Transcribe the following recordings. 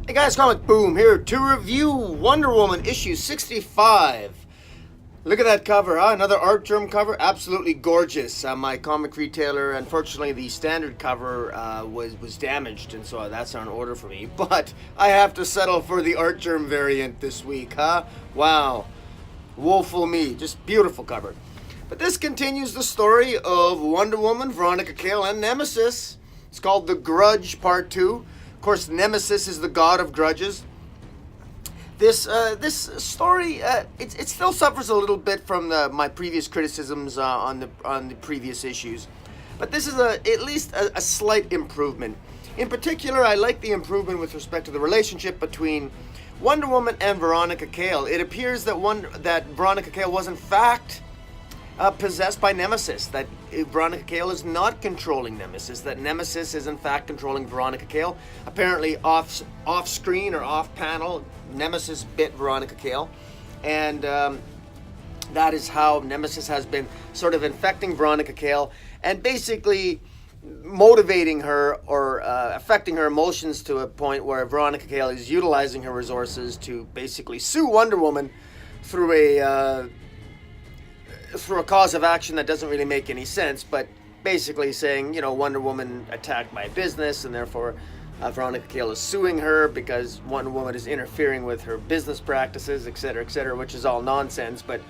Hey guys, Comic Boom here to review Wonder Woman issue 65. Look at that cover, huh? Another art germ cover, absolutely gorgeous. My comic retailer, unfortunately, the standard cover was damaged, and so that's on order for me. But I have to settle for the art germ variant this week, huh? Wow, woeful me, just beautiful cover. But this continues the story of Wonder Woman, Veronica Cale, and Nemesis. It's called The Grudge Part 2. Of course, Nemesis is the god of grudges. This story it still suffers a little bit from my previous criticisms on the previous issues, but this is at least a slight improvement. In particular, I like the improvement with respect to the relationship between Wonder Woman and Veronica Cale. It appears that Veronica Cale was in fact possessed by Nemesis, that Veronica Cale is not controlling Nemesis, that Nemesis is in fact controlling Veronica Cale. Apparently off screen or off panel, Nemesis bit Veronica Cale, and that is how Nemesis has been sort of infecting Veronica Cale and basically motivating her or affecting her emotions to a point where Veronica Cale is utilizing her resources to basically sue Wonder Woman through a cause of action that doesn't really make any sense, but basically saying, you know, Wonder Woman attacked my business, and therefore Veronica Cale is suing her because Wonder Woman is interfering with her business practices, etc., which is all nonsense. But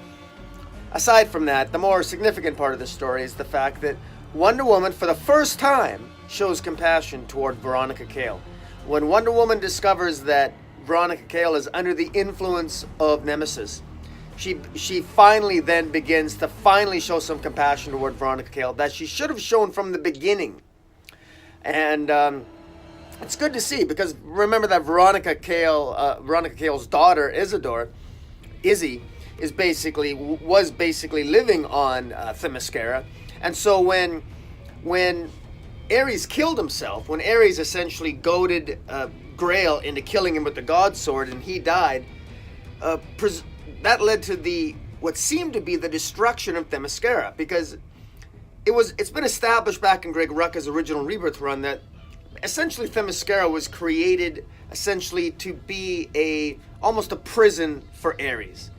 aside from that, the more significant part of the story is the fact that Wonder Woman, for the first time, shows compassion toward Veronica Cale. When Wonder Woman discovers that Veronica Cale is under the influence of Nemesis, she finally then begins to show some compassion toward Veronica Cale that she should have shown from the beginning. And it's good to see, because remember that Veronica Cale's daughter, Izzy, was basically living on Themyscira. And so when Ares killed himself, when Ares essentially goaded Grail into killing him with the God Sword and he died, that led to what seemed to be the destruction of Themyscira, because it's been established back in Greg Rucka's original Rebirth run that essentially Themyscira was created essentially to be almost a prison for Ares.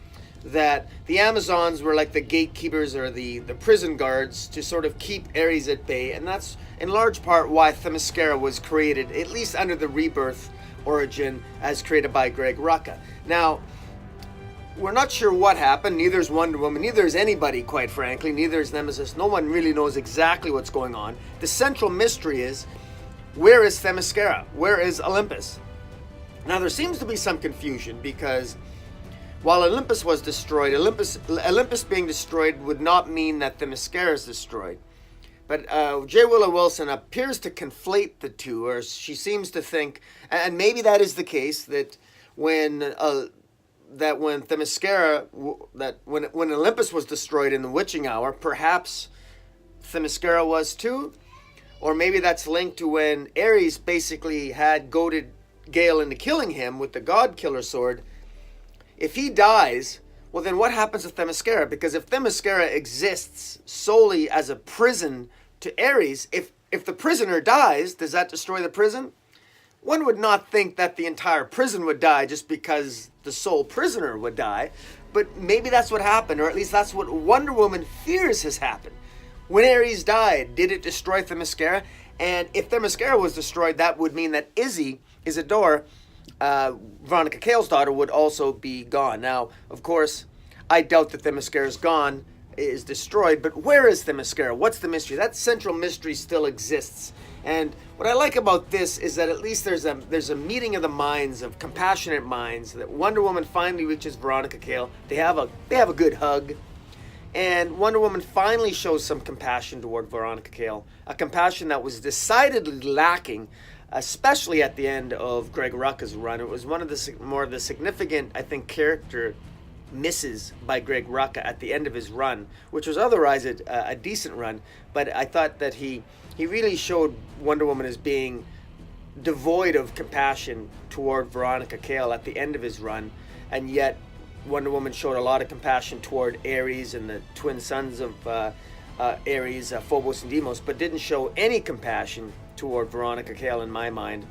That the Amazons were like the gatekeepers or the prison guards to sort of keep Ares at bay, and that's in large part why Themyscira was created, at least under the Rebirth origin as created by Greg Rucka. Now, we're not sure what happened. Neither is Wonder Woman. Neither is anybody, quite frankly. Neither is Nemesis. No one really knows exactly what's going on. The central mystery is, where is Themyscira? Where is Olympus? Now, there seems to be some confusion, because while Olympus was destroyed, Olympus being destroyed would not mean that Themyscira is destroyed. But J. Willow Wilson appears to conflate the two, or she seems to think, and maybe that is the case, that when Themyscira, when Olympus was destroyed in the witching hour, perhaps Themyscira was too, or maybe that's linked to when Ares basically had goaded Gale into killing him with the God Killer sword. If he dies, well then what happens to Themyscira? Because if Themyscira exists solely as a prison to Ares, if the prisoner dies, does that destroy the prison? One would not think that the entire prison would die just because the sole prisoner would die, but maybe that's what happened, or at least that's what Wonder Woman fears has happened. When Ares died, did it destroy Themyscira? And if Themyscira was destroyed, that would mean that Isadora, Veronica Cale's daughter, would also be gone. Now, of course, I doubt that Themyscira is destroyed, but where is Themyscira? What's the mystery? That central mystery still exists. And what I like about this is that at least there's a meeting of the minds, of compassionate minds, that Wonder Woman finally reaches Veronica Cale. They have a good hug, and Wonder Woman finally shows some compassion toward Veronica Cale, a compassion that was decidedly lacking, especially at the end of Greg Rucka's run. It was one of the more of the significant, I think, character misses by Greg Rucka at the end of his run, which was otherwise a decent run, but I thought that he really showed Wonder Woman as being devoid of compassion toward Veronica Cale at the end of his run, and yet Wonder Woman showed a lot of compassion toward Ares and the twin sons of Ares, Phobos and Deimos, but didn't show any compassion toward Veronica Cale in my mind.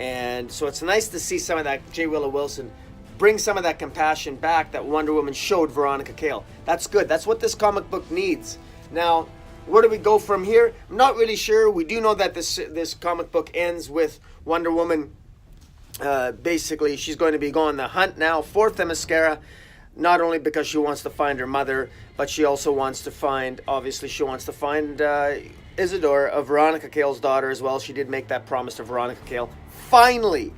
And so it's nice to see some of that J. Willow Wilson bring some of that compassion back that Wonder Woman showed Veronica Cale. That's good. That's what this comic book needs. Now, where do we go from here? I'm not really sure. We do know that this comic book ends with Wonder Woman. Basically, she's going to be going on the hunt now for Themyscira, not only because she wants to find her mother, but she also wants to find, obviously, she wants to find Isidore, Veronica Cale's daughter as well. She did make that promise to Veronica Cale. Finally.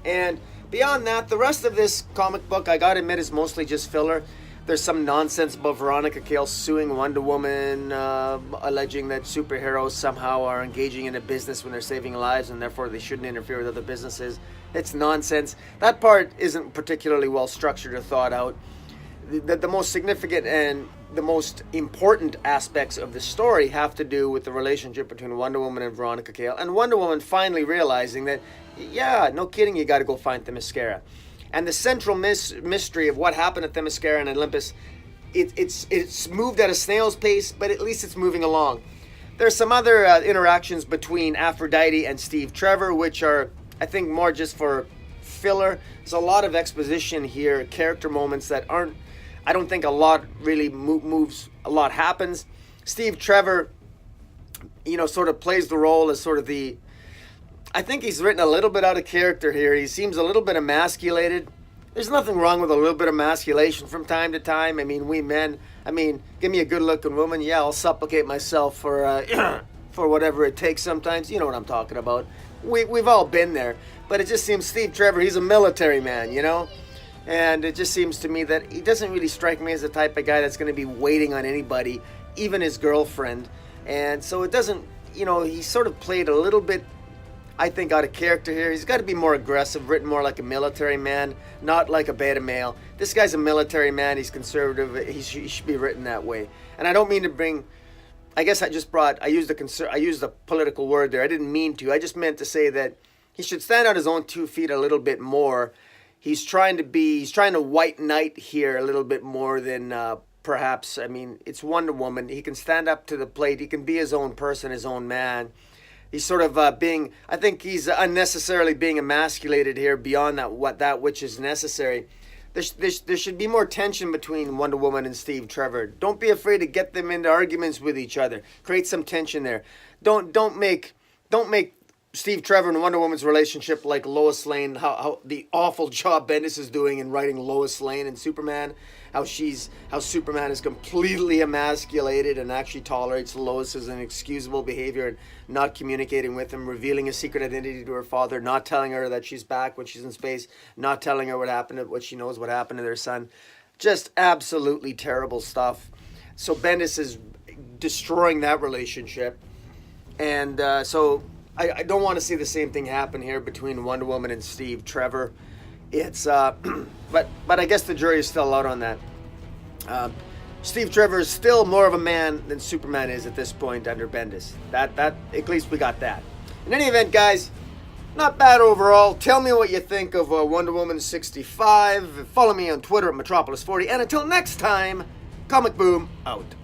And beyond that, the rest of this comic book, I gotta admit, is mostly just filler. There's some nonsense about Veronica Cale suing Wonder Woman, alleging that superheroes somehow are engaging in a business when they're saving lives and therefore they shouldn't interfere with other businesses. It's nonsense. That part isn't particularly well structured or thought out. The most significant and the most important aspects of the story have to do with the relationship between Wonder Woman and Veronica Cale, and Wonder Woman finally realizing that, yeah, no kidding, you got to go find Themyscira. And the central mystery of what happened at Themyscira and Olympus, it's moved at a snail's pace, but at least it's moving along. There's some other interactions between Aphrodite and Steve Trevor, which are, I think, more just for filler. There's a lot of exposition here, character moments that aren't, I don't think a lot really moves, a lot happens. Steve Trevor, sort of plays the role as sort of I think he's written a little bit out of character here. He seems a little bit emasculated. There's nothing wrong with a little bit of emasculation from time to time. I mean, we men, give me a good-looking woman. Yeah, I'll supplicate myself for for whatever it takes sometimes. You know what I'm talking about. We've all been there. But it just seems Steve Trevor, he's a military man, And it just seems to me that he doesn't really strike me as the type of guy that's going to be waiting on anybody, even his girlfriend. And so it doesn't, he sort of played a little bit, I think, out of character here. He's got to be more aggressive, written more like a military man, not like a beta male. This guy's a military man. He's conservative. He should be written that way. And I don't mean to bring, I guess I used a political word there. I didn't mean to. I just meant to say that he should stand on his own 2 feet a little bit more. He's trying to white knight here a little bit more than perhaps, it's Wonder Woman. He can stand up to the plate. He can be his own person, his own man. He's sort of I think he's unnecessarily being emasculated here beyond that which is necessary. There should be more tension between Wonder Woman and Steve Trevor. Don't be afraid to get them into arguments with each other. Create some tension there. Don't make Steve Trevor and Wonder Woman's relationship like Lois Lane, how the awful job Bendis is doing in writing Lois Lane and Superman, how Superman is completely emasculated and actually tolerates Lois's inexcusable behavior and not communicating with him, revealing his secret identity to her father, not telling her that she's back when she's in space, not telling her what she knows what happened to their son. Just absolutely terrible stuff. So Bendis is destroying that relationship. And so I don't want to see the same thing happen here between Wonder Woman and Steve Trevor. It's but I guess the jury is still out on that. Steve Trevor is still more of a man than Superman is at this point under Bendis. That at least we got that. In any event, guys, not bad overall. Tell me what you think of Wonder Woman 65. Follow me on Twitter at Metropolis40. And until next time, Comic Boom out.